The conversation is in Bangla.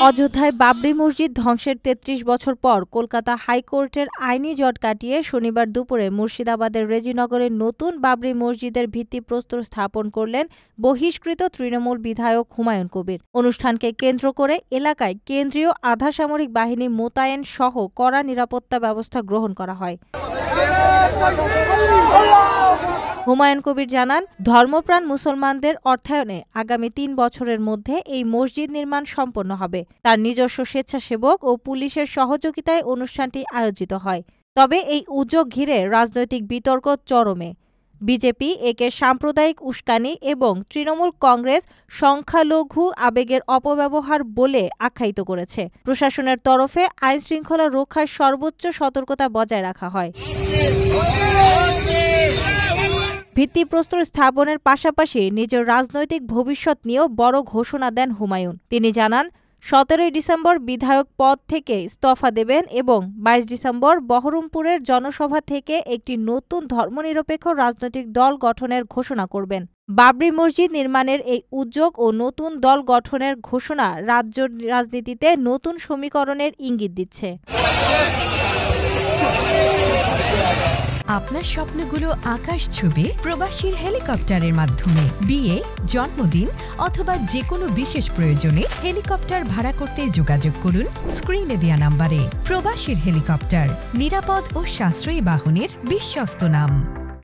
অযোধ্যায় বাবরি মসজিদ ধ্বংসের ৩৩ বছর পর কলকাতা হাইকোর্টের আইনি জট কাটিয়ে শনিবার দুপুরে মুর্শিদাবাদের রেজিনগরে নতুন বাবরি মসজিদের ভিত্তিপ্রস্তর স্থাপন করলেন বহিষ্কৃত তৃণমূল বিধায়ক হুমায়ুন কবির। অনুষ্ঠানকে কেন্দ্র করে এলাকায় কেন্দ্রীয় আধাসামরিক বাহিনী মোতায়েন সহ কড়া নিরাপত্তা ব্যবস্থা গ্রহণ করা হয়। হুমায়ুন কবির জানান, ধর্মপ্রাণ মুসলমানদের অর্থায়নে আগামী ৩ বছরের মধ্যে এই মসজিদ নির্মাণ সম্পন্ন হবে। তার নিজস্ব স্বেচ্ছাসেবক ও পুলিশের সহযোগিতায় অনুষ্ঠানটি আয়োজিত হয়। তবে এই উদ্যোগ ঘিরে রাজনৈতিক বিতর্ক চরমে। বিজেপি একে সাম্প্রদায়িক উস্কানি এবং তৃণমূল কংগ্রেস সংখ্যালঘু আবেগের অপব্যবহার বলে আখ্যায়িত করেছে। প্রশাসনের তরফে আইনশৃঙ্খলা রক্ষায় সর্বোচ্চ সতর্কতা বজায় রাখা হয়। ভিত্তিপ্রস্তর স্থাপনের পাশাপাশি নিজের রাজনৈতিক ভবিষ্যৎ নিয়েও বড় ঘোষণা দেন হুমায়ুন। তিনি জানান, ১৭ ডিসেম্বর বিধায়ক পদ থেকে ইস্তফা দেবেন এবং ২২ ডিসেম্বর বহরমপুরের জনসভা থেকে একটি নতুন ধর্মনিরপেক্ষ রাজনৈতিক দল গঠনের ঘোষণা করবেন। বাবরি মসজিদ নির্মাণের এই উদ্যোগ ও নতুন দল গঠনের ঘোষণা রাজ্য রাজনীতিতে নতুন সমীকরণের ইঙ্গিত দিচ্ছে। আপনার স্বপ্নগুলো আকাশ ছুবে প্রবাসীর হেলিকপ্টারের মাধ্যমে। বিয়ে, জন্মদিন অথবা যে কোনো বিশেষ প্রয়োজনে হেলিকপ্টার ভাড়া করতে যোগাযোগ করুন স্ক্রিনে দেয়া নাম্বারে। প্রবাসীর হেলিকপ্টার, নিরাপদ ও সাশ্রয়ী বাহনের বিশ্বস্ত নাম।